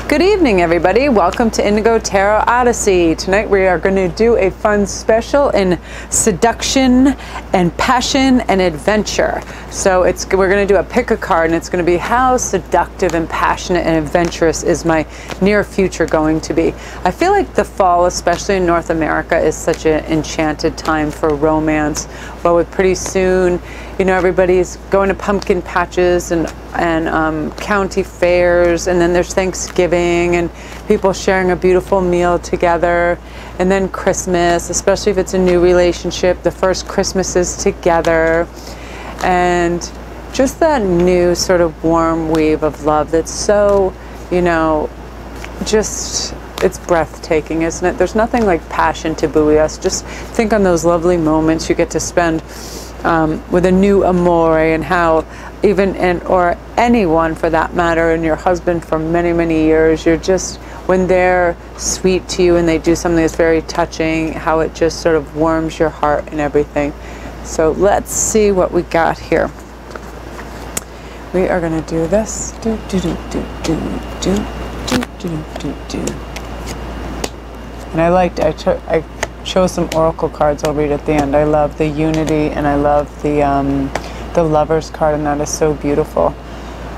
Good evening, everybody. Welcome to Indigo Tarot Odyssey. Tonight we are going to do a fun special in seduction and passion and adventure. So we're going to do a pick a card, and it's going to be how seductive and passionate and adventurous is my near future going to be. I feel like the fall, especially in North America, is such an enchanted time for romance. Well, with pretty soon, you know, everybody's going to pumpkin patches and county fairs, and then there's Thanksgiving and people sharing a beautiful meal together, and then Christmas, especially if it's a new relationship, the first Christmases together, and just that new sort of warm wave of love that's so, you know, just, it's breathtaking, isn't it? There's nothing like passion to buoy us. Just think on those lovely moments you get to spend with a new amore, and how or anyone for that matter, and your husband for many, many years, you're just, when they're sweet to you and they do something that's very touching, how it just sort of warms your heart and everything. So let's see what we got here. We are going to do this. And I chose some oracle cards I'll read at the end. I love the unity, and I love the lovers card, and that is so beautiful.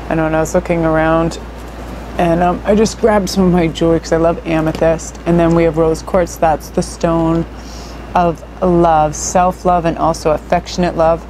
I know when I was looking around, and I just grabbed some of my jewelry because I love amethyst, and then we have rose quartz. That's the stone of love, self-love, and also affectionate love.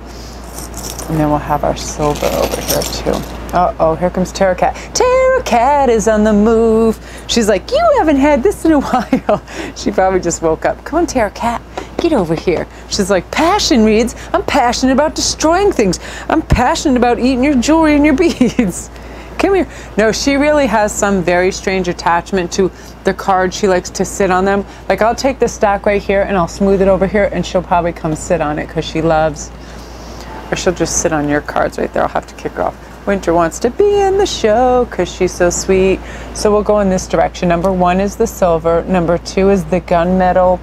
And then we'll have our silver over here too. Uh-oh, here comes Tarot Cat. Tarot Cat is on the move. She's like, you haven't had this in a while. She probably just woke up. Come on, Tarot Cat, get over here. She's like, passion reads. I'm passionate about destroying things. I'm passionate about eating your jewelry and your beads. Come here. No, she really has some very strange attachment to the cards. She likes to sit on them. Like, I'll take the stack right here and I'll smooth it over here, and she'll probably come sit on it because she loves, or she'll just sit on your cards right there. I'll have to kick her off. Winter wants to be in the show because she's so sweet. So we'll go in this direction. Number 1 is the silver. Number 2 is the gunmetal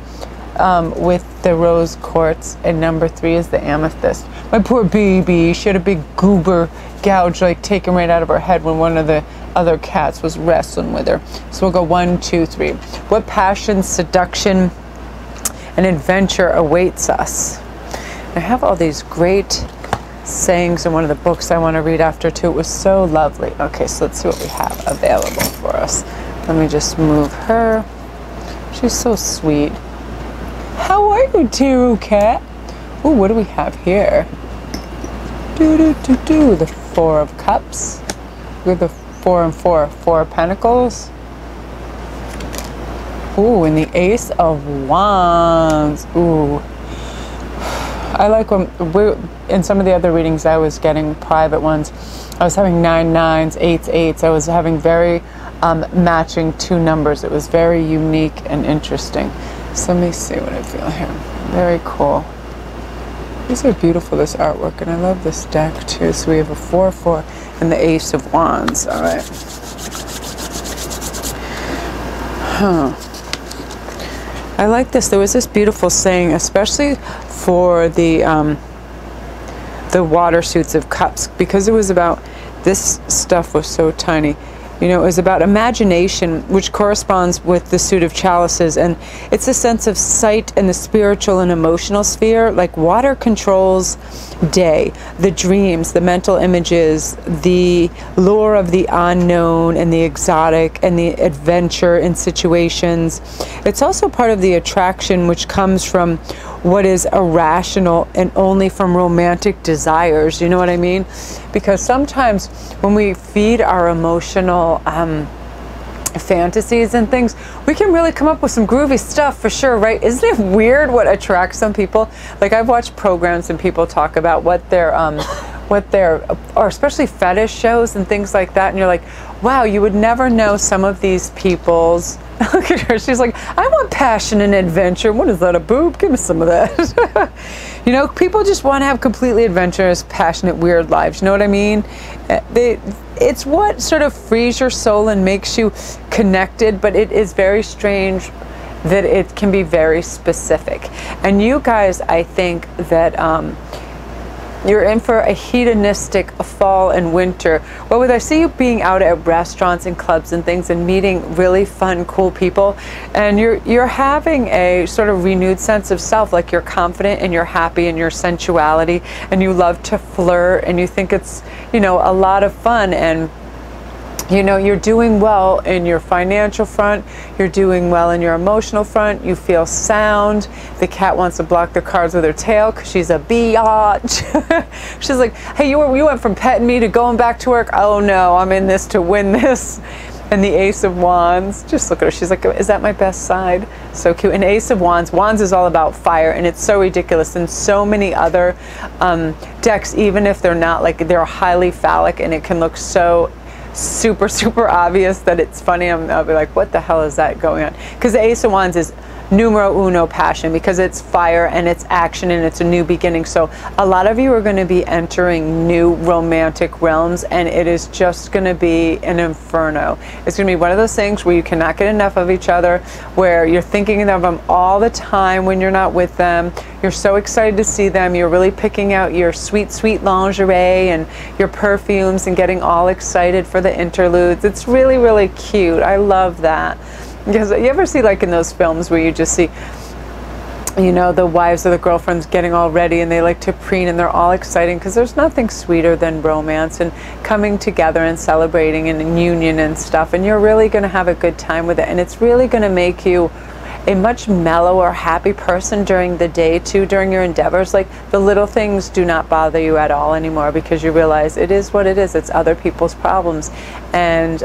with the rose quartz. And number 3 is the amethyst. My poor baby, she had a big goober gouge like taken right out of her head when one of the other cats was wrestling with her. So we'll go 1, 2, 3. What passion, seduction, and adventure awaits us? I have all these great sayings in one of the books I want to read after too. It was so lovely. Okay, so let's see what we have available for us. Let me just move her. She's so sweet. How are you, Tarot Cat? Ooh, what do we have here? The 4 of Cups. With the 4 and 4. 4 of Pentacles. Ooh, and the Ace of Wands. Ooh. I like when in some of the other readings I was getting, private ones, I was having 9 9s, 8 8s. I was having very matching 2 numbers. It was very unique and interesting. So let me see what I feel here. Very cool. These are beautiful, this artwork, and I love this deck too. So we have a 4 4 and the Ace of Wands. All right. Huh. I like this. There was this beautiful saying, especially for the water suits of cups, because it was about, this stuff was so tiny. You know, it was about imagination, which corresponds with the suit of chalices, and it's a sense of sight and the spiritual and emotional sphere. Like, water controls day, the dreams, the mental images, the lure of the unknown and the exotic and the adventure in situations. It's also part of the attraction which comes from what is irrational and only from romantic desires. You know what I mean? Because sometimes when we feed our emotional fantasies and things, we can really come up with some groovy stuff for sure, right? Isn't it weird what attracts some people? Like, I've watched programs and people talk about what their or especially fetish shows and things like that, and you're like, wow, you would never know some of these people's. Look at her, she's like, I want passion and adventure. What is that, a boob? Give me some of that. You know, people just want to have completely adventurous, passionate, weird lives. You know what I mean? It's what sort of frees your soul and makes you connected, but it is very strange that it can be very specific. And you guys, I think that You're in for a hedonistic fall and winter. What would I see you being out at restaurants and clubs and things and meeting really fun, cool people, and you're having a sort of renewed sense of self, like you're confident and you're happy in your sensuality and you love to flirt and you think it's, you know, a lot of fun, and you know, you're doing well in your financial front, you're doing well in your emotional front, you feel sound. The cat wants to block the cards with her tail because she's a biatch. She's like, hey, you went from petting me to going back to work. Oh no, I'm in this to win this. And the Ace of Wands, just look at her. She's like, is that my best side? So cute. And Ace of Wands, Wands is all about fire, and it's so ridiculous. And so many other decks, even if they're not, like, they're highly phallic, and it can look so super, super obvious that it's funny. I'll be like, what the hell is that going on? Because the Ace of Wands is numero uno passion, because it's fire and it's action and it's a new beginning. So a lot of you are going to be entering new romantic realms, and it is just going to be an inferno. It's going to be one of those things where you cannot get enough of each other, where you're thinking of them all the time when you're not with them. You're so excited to see them. You're really picking out your sweet, sweet lingerie and your perfumes and getting all excited for the interludes. It's really, really cute. I love that. Because you ever see, like, in those films where you just see, you know, the wives or the girlfriends getting all ready and they like to preen and they're all exciting, because there's nothing sweeter than romance and coming together and celebrating and in union and stuff, and you're really going to have a good time with it, and it's really going to make you a much mellower, happy person during the day too, during your endeavors. Like, the little things do not bother you at all anymore, because you realize it is what it is. It's other people's problems. And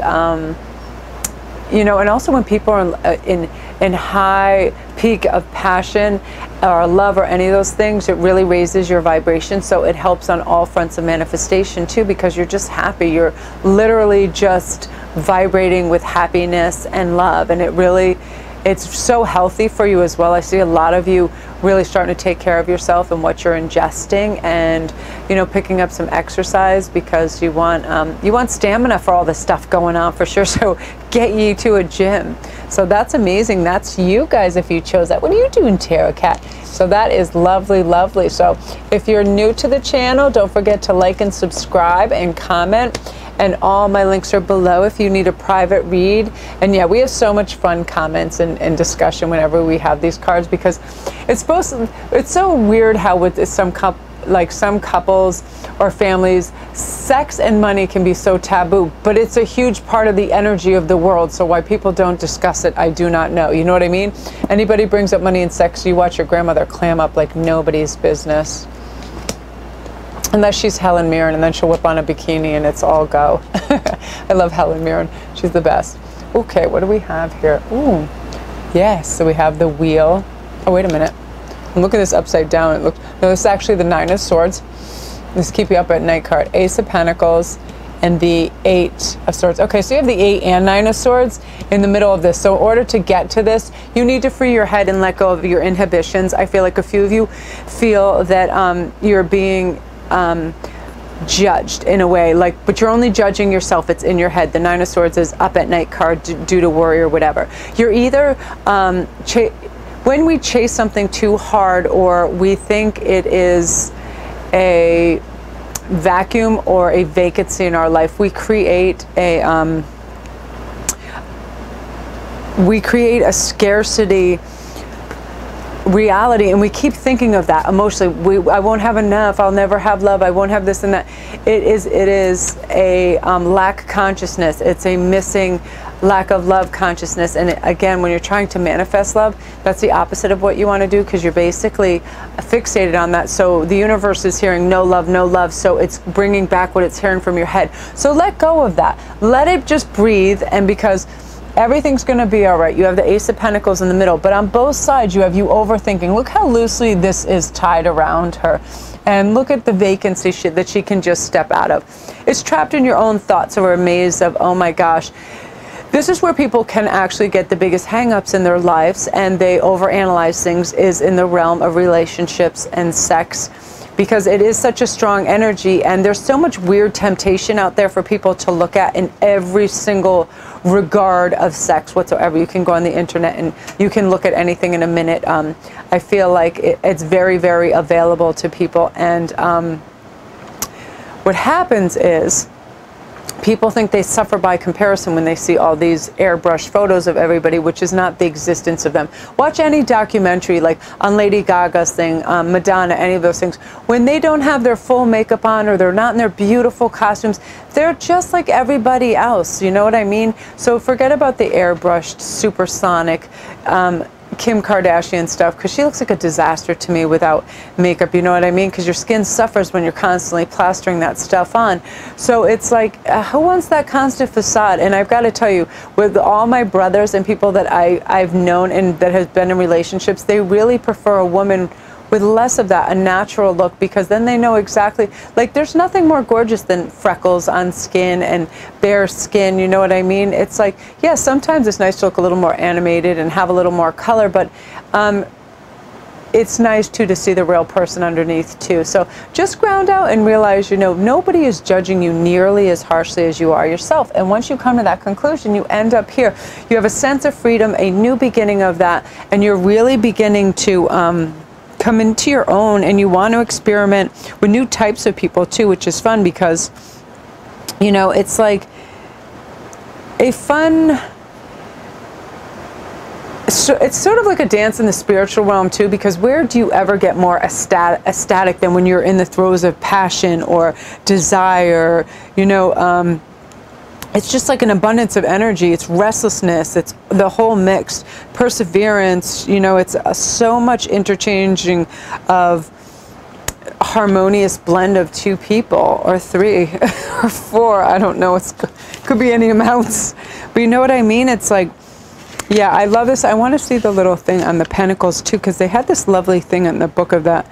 you know, and also when people are in high peak of passion or love or any of those things, it really raises your vibration. So it helps on all fronts of manifestation too, because you're just happy. You're literally just vibrating with happiness and love, and it's so healthy for you as well. I see a lot of you really starting to take care of yourself and what you're ingesting, and, you know, picking up some exercise, because you want stamina for all this stuff going on for sure. So get you to a gym. So that's amazing. That's you guys if you chose that. What are you doing, Tarot Cat? So that is lovely, lovely. So if you're new to the channel, don't forget to like and subscribe and comment. And all my links are below if you need a private read. And yeah, we have so much fun comments and discussion whenever we have these cards, because it's so weird how with some couples or families, sex and money can be so taboo, but it's a huge part of the energy of the world. So why people don't discuss it, I do not know. You know what I mean? Anybody brings up money and sex, you watch your grandmother clam up like nobody's business. Unless she's Helen Mirren, and then she'll whip on a bikini and it's all go. I love Helen Mirren. She's the best. Okay, what do we have here? Ooh, yes, so we have the wheel. Oh, wait a minute. I'm looking at this upside down. No, this is actually the Nine of Swords. This keep you up at night card. Ace of Pentacles and the Eight of Swords. Okay, so you have the 8 and 9 of Swords in the middle of this. So in order to get to this, you need to free your head and let go of your inhibitions. I feel like a few of you feel that you're being judged in a way, like, but you're only judging yourself. It's in your head. The Nine of Swords is up at night card due to worry or whatever. You're either when we chase something too hard, or we think it is a vacuum or a vacancy in our life, we create a scarcity reality, and we keep thinking of that emotionally. I won't have enough, I'll never have love, I won't have this and that. It is a lack consciousness. It's a missing lack of love consciousness. And again, when you're trying to manifest love, that's the opposite of what you want to do, because you're basically fixated on that. So the universe is hearing no love, no love, so it's bringing back what it's hearing from your head. So let go of that, let it just breathe, and because everything's going to be all right. You have the Ace of Pentacles in the middle, but on both sides you have you overthinking. Look how loosely this is tied around her, and look at the vacancy that she can just step out of. It's trapped in your own thoughts, or a maze of, oh my gosh. This is where people can actually get the biggest hang-ups in their lives, and they overanalyze things, is in the realm of relationships and sex, because it is such a strong energy, and there's so much weird temptation out there for people to look at in every single regard of sex whatsoever. You can go on the internet and you can look at anything in a minute. I feel like it's very, very available to people, and what happens is people think they suffer by comparison when they see all these airbrushed photos of everybody, which is not the existence of them. Watch any documentary, like on Lady Gaga's thing, Madonna, any of those things. When they don't have their full makeup on, or they're not in their beautiful costumes, they're just like everybody else. You know what I mean? So forget about the airbrushed, supersonic, Kim Kardashian stuff, because she looks like a disaster to me without makeup, you know what I mean? Because your skin suffers when you're constantly plastering that stuff on. So it's like, who wants that constant facade? And I've got to tell you, with all my brothers and people that I've known and that have been in relationships, they really prefer a woman with less of that, a natural look, because then they know exactly, like, there's nothing more gorgeous than freckles on skin and bare skin, you know what I mean? It's like, yeah, sometimes it's nice to look a little more animated and have a little more color, but it's nice too to see the real person underneath too. So just ground out and realize, you know, nobody is judging you nearly as harshly as you are yourself. And once you come to that conclusion, you end up here. You have a sense of freedom, a new beginning of that, and you're really beginning to come into your own, and you want to experiment with new types of people too, which is fun, because, you know, it's like a fun, it's sort of like a dance in the spiritual realm too, because where do you ever get more ecstatic than when you're in the throes of passion or desire, you know? It's just like an abundance of energy. It's restlessness. It's the whole mix. Perseverance. You know, it's so much interchanging of harmonious blend of two people, or three, or four. I don't know. It could be any amounts. But you know what I mean? It's like, yeah, I love this. I want to see the little thing on the pentacles too, because they had this lovely thing in the book of that.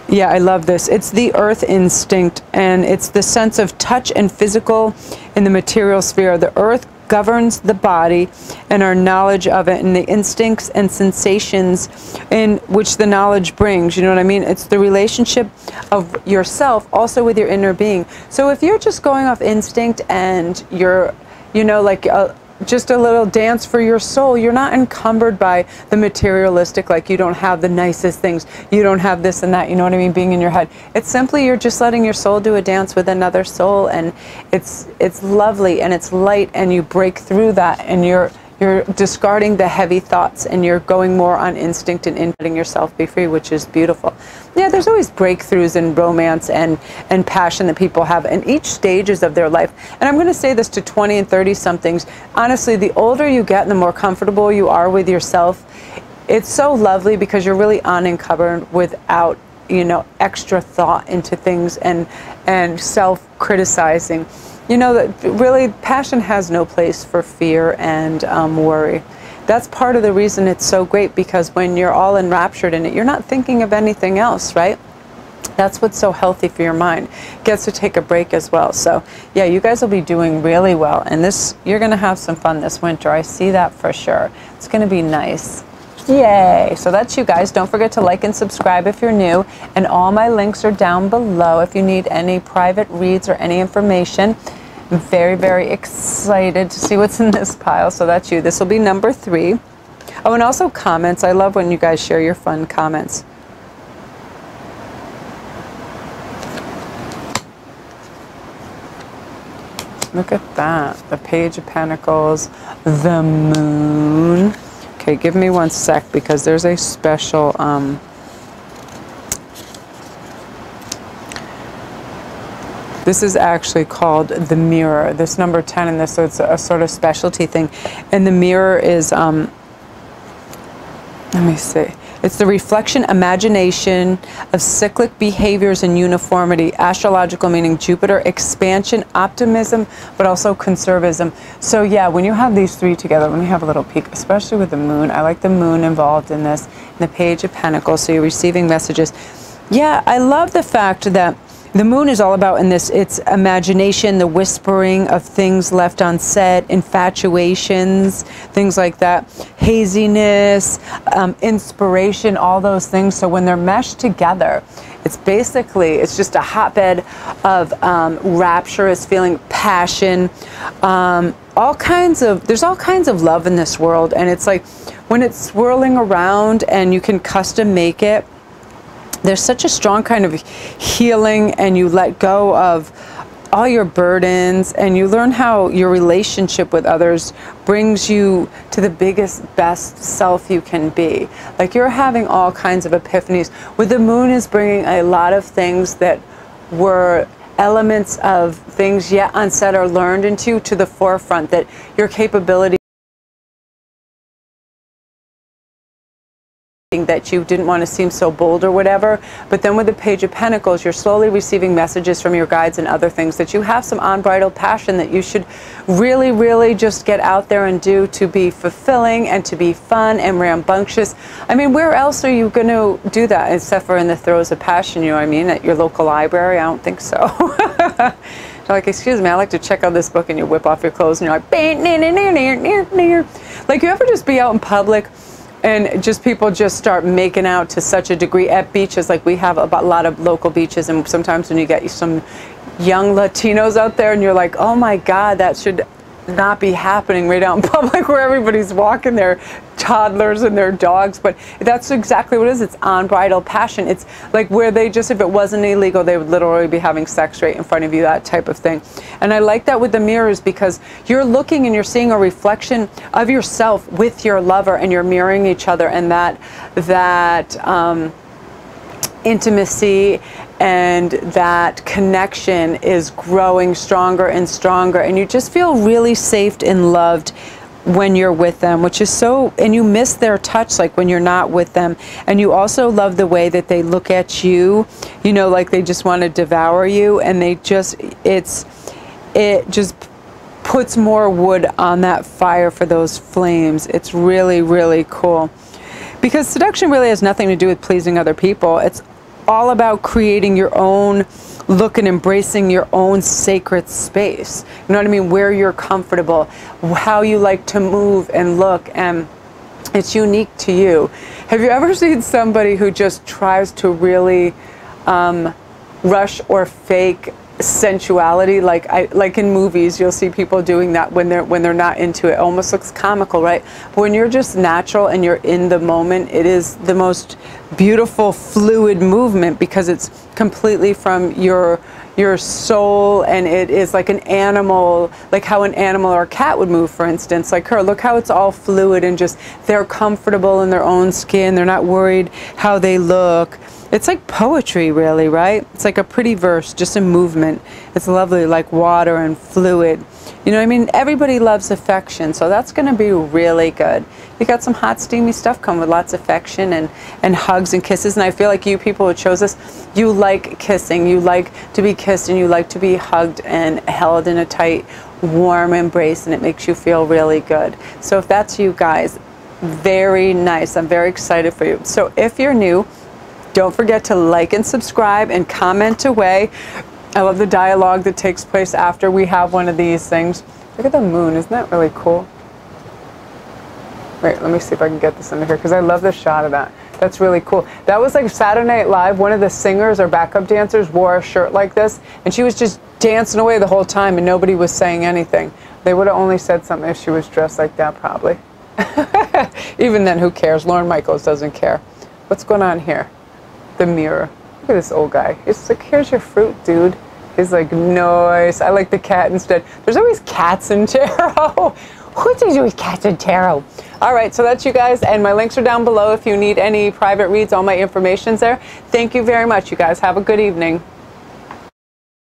Yeah, I love this. It's the earth instinct, and it's the sense of touch and physical in the material sphere. The earth governs the body and our knowledge of it, and the instincts and sensations in which the knowledge brings. You know what I mean? It's the relationship of yourself also with your inner being. So if you're just going off instinct and you're, you know, like just a little dance for your soul, you're not encumbered by the materialistic, like you don't have the nicest things, you don't have this and that, you know what I mean, being in your head. It's simply you're just letting your soul do a dance with another soul, and it's lovely and it's light, and you break through that, and you're discarding the heavy thoughts, and you're going more on instinct and letting yourself be free, which is beautiful. Yeah, there's always breakthroughs in romance and passion that people have in each stages of their life. And I'm going to say this to 20 and 30 somethings. Honestly, the older you get and the more comfortable you are with yourself, it's so lovely, because you're really unencumbered without, you know, extra thought into things and self-criticizing. You know, that really passion has no place for fear and worry. That's part of the reason it's so great, because when you're all enraptured in it, you're not thinking of anything else, right? That's what's so healthy for your mind. Gets to take a break as well. So yeah, you guys will be doing really well, and you're going to have some fun this winter. I see that for sure. It's going to be nice. Yay! So that's you guys. Don't forget to like and subscribe if you're new, and all my links are down below if you need any private reads or any information. I'm very, very excited to see what's in this pile. So that's you. This will be number 3. Oh, and also comments. I love when you guys share your fun comments. Look at that. The Page of Pentacles, the Moon. Okay, give me one sec, because there's a special this is actually called the Mirror. This number 10 in this, so it's a sort of specialty thing. And the Mirror is let me see. It's the reflection, imagination of cyclic behaviors and uniformity. Astrological meaning Jupiter, expansion, optimism, but also conservatism. So yeah, when you have these 3 together, let me have a little peek, especially with the Moon. I like the Moon involved in this. And the Page of Pentacles, so you're receiving messages. Yeah, I love the fact that the Moon is all about in this, it's imagination, the whispering of things left unsaid, infatuations, things like that, haziness, inspiration, all those things. So when they're meshed together, it's basically, it's just a hotbed of rapturous feeling, passion, there's all kinds of love in this world. And it's like when it's swirling around and you can custom make it, there's such a strong kind of healing, and you let go of all your burdens, and you learn how your relationship with others brings you to the biggest, best self you can be. Like, you're having all kinds of epiphanies. With the moon is bringing a lot of things that were elements of things yet unsaid or learned into you to the forefront, that your capability that you didn't want to seem so bold or whatever. But then with the Page of Pentacles, you're slowly receiving messages from your guides and other things that you have some unbridled passion that you should really, really just get out there and do, to be fulfilling and to be fun and rambunctious. I mean, where else are you going to do that except for in the throes of passion, you know what I mean? At your local library? I don't think so. You're like, excuse me, I like to check out this book, and you whip off your clothes and you're like, like, you ever just be out in public and just people just start making out to such a degree at beaches? Like, we have a lot of local beaches, and sometimes when you get some young Latinos out there and you're like, oh my God, that should not be happening right out in public where everybody's walking their toddlers and their dogs. But that's exactly what it is. It's unbridled passion. It's like where they just, if it wasn't illegal, they would literally be having sex right in front of you, that type of thing. And I like that with the mirrors, because you're looking and you're seeing a reflection of yourself with your lover, and you're mirroring each other, and that intimacy and that connection is growing stronger and stronger, and you just feel really safe and loved when you're with them, which is so, and you miss their touch like when you're not with them. And you also love the way that they look at you, you know, like they just want to devour you, and they just, it just puts more wood on that fire for those flames. It's really, really cool, because seduction really has nothing to do with pleasing other people. It's all about creating your own look and embracing your own sacred space. You know what I mean? Where you're comfortable, how you like to move and look, and it's unique to you. Have you ever seen somebody who just tries to really rush or fake sensuality? Like in movies, you'll see people doing that when they're not into it. It almost looks comical, right? But when you're just natural and you're in the moment, it is the most beautiful, fluid movement, because it's completely from your soul, and it is like an animal, like how an animal or a cat would move, for instance. Like her, look how it's all fluid, and just they're comfortable in their own skin. They're not worried how they look. It's like poetry, really, right? It's like a pretty verse, just a movement. It's lovely, like water and fluid. You know what I mean? Everybody loves affection, so that's going to be really good. You got some hot, steamy stuff coming with lots of affection and hugs and kisses. And I feel like you people who chose this, you like kissing. You like to be kissed, and you like to be hugged and held in a tight, warm embrace, and it makes you feel really good. So if that's you guys, very nice. I'm very excited for you. So if you're new, don't forget to like and subscribe and comment away. I love the dialogue that takes place after we have one of these things. Look at the moon. Isn't that really cool? Wait, let me see if I can get this under here, because I love the shot of that. That's really cool. That was like Saturday Night Live. One of the singers or backup dancers wore a shirt like this, and she was just dancing away the whole time, and nobody was saying anything. They would have only said something if she was dressed like that, probably. Even then, who cares? Lauren Michaels doesn't care. What's going on here? The mirror. Look at this old guy. It's like, here's your fruit, dude. He's like, nice. I like the cat instead. There's always cats in tarot. Who's always cats in tarot? All right, so that's you guys, and my links are down below if you need any private reads. All my information's there. Thank you very much, you guys. Have a good evening.